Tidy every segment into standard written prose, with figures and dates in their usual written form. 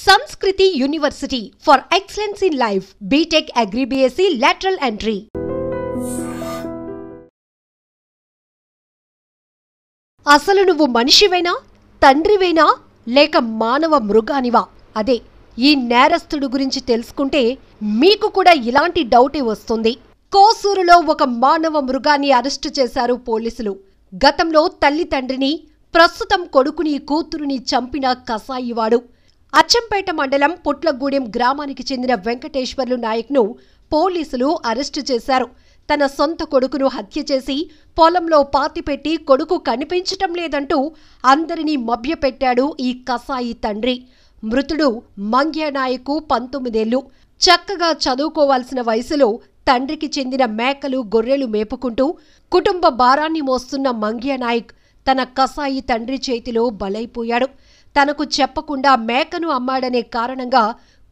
Sanskriti University for excellence in life. BTech Agri BSc lateral entry. అసలు నువ్వు మనిషివేనా, తండ్రివేనా, లేక మానవ మృగానివా? అదే ఈ నేరస్తుడు గురించి తెలుసుకుంటే మీకు కూడా ఇలాంటి డౌటే వస్తుంది. కోసూరులో ఒక మానవ మృగాన్ని అరెస్టు చేశారు పోలీసులు. గతంలో తల్లి తండ్రిని, ప్రస్తుతం కొడుకుని కూతురుని చంపిన కసాయివాడు. అచ్చంపేట మండలం పుట్లగూడెం గ్రామానికి చెందిన వెంకటేశ్వర్లు నాయక్ను పోలీసులు అరెస్టు చేశారు. తన సొంత కొడుకును హత్య చేసి పొలంలో పాతిపెట్టి కొడుకు కనిపించటం లేదంటూ అందరినీ మభ్యపెట్టాడు ఈ కసాయి తండ్రి. మృతుడు మంగ్యనాయకు 19 ఏళ్లు. చక్కగా చదువుకోవాల్సిన వయసులో తండ్రికి చెందిన మేకలు, గొర్రెలు మేపుకుంటూ కుటుంబ భారాన్ని మోస్తున్న మంగ్యనాయక్ తన కసాయి తండ్రి చేతిలో బలైపోయాడు. తనకు చెప్పకుండా మేకను అమ్మాడనే కారణంగా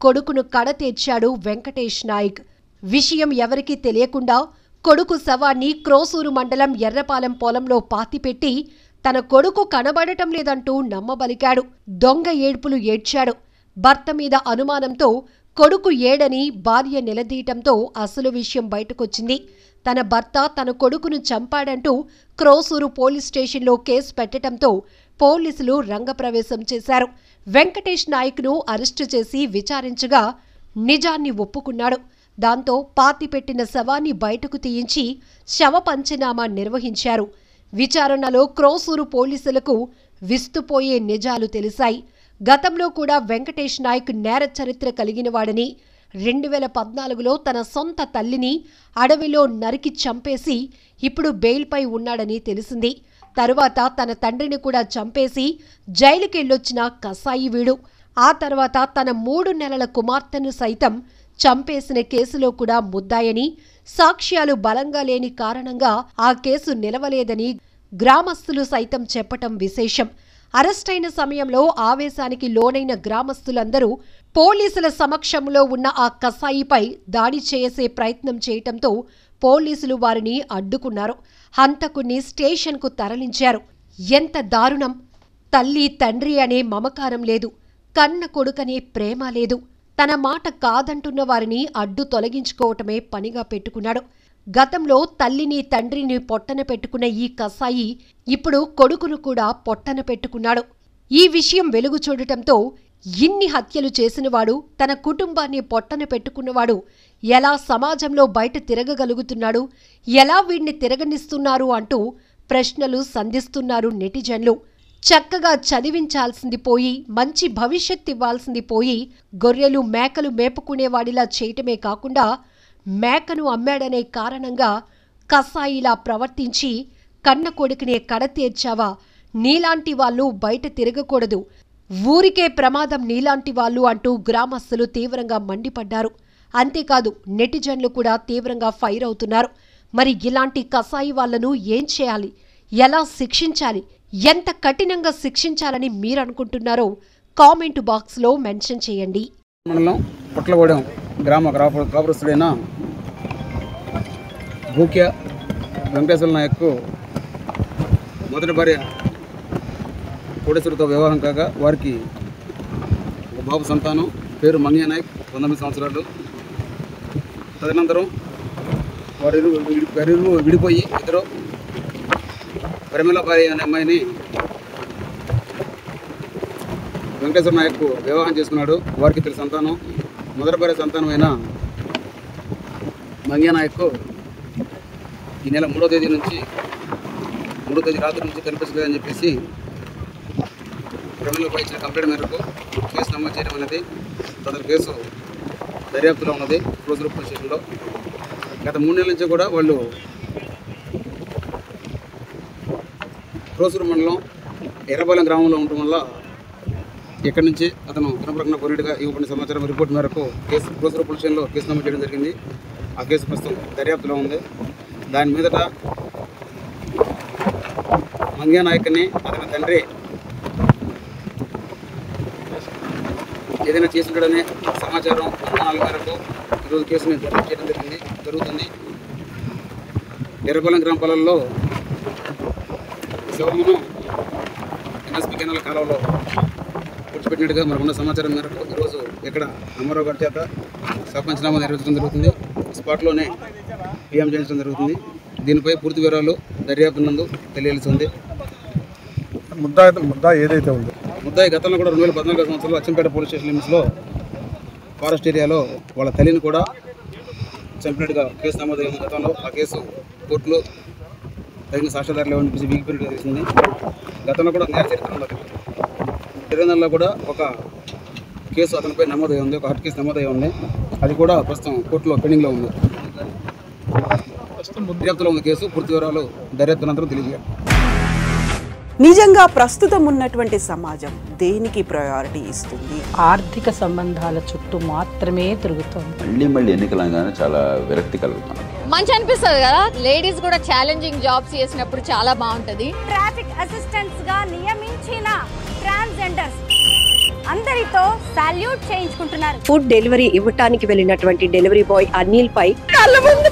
కొడుకును కడతీర్చాడు వెంకటేష్ నాయక్. విషయం ఎవరికీ తెలియకుండా కొడుకు శవాన్ని క్రోసూరు మండలం ఎర్రపాలెం పొలంలో పాతిపెట్టి తన కొడుకు కనబడటం లేదంటూ నమ్మబలికాడు. దొంగ ఏడ్పులు ఏడ్చాడు. భర్త మీద అనుమానంతో కొడుకు ఏడని భార్య నిలదీయటంతో అసలు విషయం బయటకొచ్చింది. తన భర్త తన కొడుకును చంపాడంటూ క్రోసూరు పోలీస్ స్టేషన్లో కేసు పెట్టడంతో పోలీసులు రంగప్రవేశం చేశారు. వెంకటేష్ నాయక్ను అరెస్టు చేసి విచారించగా నిజాన్ని ఒప్పుకున్నాడు. దాంతో పాతిపెట్టిన శవాన్ని బయటకు తీయించి శవ పంచనామా నిర్వహించారు. విచారణలో క్రోసూరు పోలీసులకు విస్తుపోయే నిజాలు తెలిసాయి. గతంలో కూడా వెంకటేష్ నాయక్ నేర చరిత్ర కలిగినవాడని, 2014లో తన సొంత తల్లిని అడవిలో నరికి చంపేసి ఇప్పుడు బెయిల్పై ఉన్నాడని తెలిసింది. తరువాత తన తండ్రిని కూడా చంపేసి జైలుకెళ్ళొచ్చిన కసాయి వీడు. ఆ తర్వాత తన 3 నెలల కుమార్తెను సైతం చంపేసిన కేసులో కూడా ముద్దాయని, సాక్ష్యాలు బలంగా లేని కారణంగా ఆ కేసు నిలవలేదని గ్రామస్తులు సైతం చెప్పటం విశేషం. అరెస్టైన సమయంలో ఆవేశానికి లోనైన గ్రామస్తులందరూ పోలీసుల సమక్షంలో ఉన్న ఆ కసాయిపై దాడి చేసే ప్రయత్నం చేయటంతో పోలీసులు వారిని అడ్డుకున్నారు. హంతకుణ్ణి స్టేషన్కు తరలించారు. ఎంత దారుణం! తల్లి తండ్రి అనే మమకారం లేదు, కన్న కొడుకనే ప్రేమ లేదు. తన మాట కాదంటున్న వారిని అడ్డు తొలగించుకోవటమే పనిగా పెట్టుకున్నాడు. గతంలో తల్లిని తండ్రిని పొట్టన పెట్టుకున్న ఈ కసాయి ఇప్పుడు కొడుకును కూడా పొట్టన పెట్టుకున్నాడు. ఈ విషయం వెలుగు చూడటంతో ఇన్ని హత్యలు చేసినవాడు, తన కుటుంబాన్ని పొట్టన పెట్టుకున్నవాడు ఎలా సమాజంలో బయట తిరగగలుగుతున్నాడు, ఎలా వీడిని తిరగనిస్తున్నారు అంటూ ప్రశ్నలు సంధిస్తున్నారు నెటిజన్లు. చక్కగా చదివించాల్సింది పోయి, మంచి భవిష్యత్తు ఇవ్వాల్సింది పోయి, గొర్రెలు మేకలు మేపుకునేవాడిలా చేయటమే కాకుండా మేకను అమ్మాడనే కారణంగా కసాయిలా ప్రవర్తించి కన్న కొడుకునే కడతీర్చావా? నీలాంటి వాళ్ళు బయట తిరగకూడదు, ఊరికే ప్రమాదం నీలాంటి వాళ్ళు అంటూ గ్రామస్తులు తీవ్రంగా మండిపడ్డారు. అంతేకాదు నెటిజన్లు కూడా తీవ్రంగా ఫైర్ అవుతున్నారు. మరి ఇలాంటి కసాయి వాళ్లను ఏం చేయాలి, ఎలా శిక్షించాలి, ఎంత కఠినంగా శిక్షించాలని మీరు అనుకుంటున్నారో కామెంట్ బాక్స్లో మెన్షన్ చేయండి. పుట్లగూడెం గ్రామ కాపురస్తుడైన భూక్య వెంకటేశ్వర నాయక్ మొదటి భార్య కోటేశ్వరితో వివాహం కాగా వారికి ఒక బాబు సంతానం, పేరు మంగ్య నాయక్, 19 సంవత్సరాలు. తదనంతరం వారు విడిపోయి ఇద్దరు పరిమళ భార్య అనే అమ్మాయిని వెంకటేశ్వర నాయక్ వివాహం చేసుకున్నాడు. వారికి ఇద్దరు సంతానం. మొదటి భార్య సంతానమైన మంగ్య నాయక్ ఈ నెల 3వ తేదీ రాత్రి నుంచి కనిపించలేదని చెప్పేసి క్రిమినల్పై ఇచ్చిన కంప్లైంట్ మేరకు కేసు నమోదు చేయడం అనేది తన కేసు దర్యాప్తులో ఉన్నది క్రోసూరు పోలీస్ స్టేషన్లో. గత 3 నెలల నుంచి కూడా వాళ్ళు క్రోసూరు మండలం ఎర్రపాలెం గ్రామంలో ఉండటం వల్ల ఇక్కడి నుంచి అతను దినప్రకటన పోయినట్టుగా ఇవ్వబడిన సమాచారం రిపోర్ట్ మేరకు క్రోసూరు పోలీస్ స్టేషన్లో కేసు నమోదు చేయడం జరిగింది. ఆ కేసు ప్రస్తుతం దర్యాప్తులో ఉంది. దాని మీదట మంగ్య నాయక్ని అతని తండ్రి ఏదైనా చేసుంటాడనే సమాచారం అనుమానాల మేరకు ఈరోజు కేసుని దర్యాప్తు చేయడం జరుగుతుంది. ఎర్రపాలెం గ్రామ పొలాల్లో శవమును ఎన్ఎస్పి కెనాల్ కాలంలో పెట్టినట్టుగా మనకున్న సమాచారం మేరకు ఈరోజు ఇక్కడ అమ్మారావు గారి చేత సర్పంచ్నామా నిర్వహించడం జరుగుతుంది. స్పాట్లోనే పిఎం చేయించడం జరుగుతుంది. దీనిపై పూర్తి వివరాలు దర్యాప్తు నందు తెలియాల్సి ఉంది. ముద్దా ఏదైతే ఉందో ముద్దాయి గతంలో కూడా 2014 సంవత్సరంలో అచ్చంపేట పోలీస్ స్టేషన్ లిమిట్స్లో ఫారెస్ట్ ఏరియాలో వాళ్ళ తల్లిని కూడా చంపినట్టుగా కేసు నమోదైంది. గతంలో ఆ కేసు కోర్టులో తగిన సాక్ష్యాధారాలు ఏమనిపించి వీగిపోయినట్టుగా తెలిసింది. గతంలో కూడా నేర చరిత్ర ఉన్నది. తెలంగాణలో కూడా ఒక కేసు అతనిపై నమోదై ఉంది, ఒక హత్య కేసు నమోదై ఉంది. అది కూడా ప్రస్తుతం కోర్టులో పెండింగ్లో ఉంది. దర్యాప్తులో ఉన్న కేసు పూర్తి వివరాలు దర్యాప్తు అనంతరం తెలియజేయాలి. నిజంగా ప్రస్తుతం ఉన్నటువంటి సమాజం దేనికి ప్రయారిటీ ఇస్తుంది? ఆర్థిక సంబంధాల చుట్టూ మాత్రమే తిరుగుతుంది. మళ్ళీ ఎన్నికలంగానే చాలా విరక్తి కలుగుతుంది. మంచి అనిపిస్తుంది కదా, లేడీస్ కూడా ఛాలెంజింగ్ జాబ్స్ చేసినప్పుడు చాలా బాగుంటది. ట్రాఫిక్ అసిస్టెంట్స్ గా నియమించిన ట్రాన్స్జెండర్స్ అందరితో సాల్యూట్ చేయించుకుంటున్నారు. ఫుడ్ డెలివరీ ఇవ్వటానికి వెళ్ళినటువంటి డెలివరీ బాయ్ అనిల్ పై కళ్ళ ముందు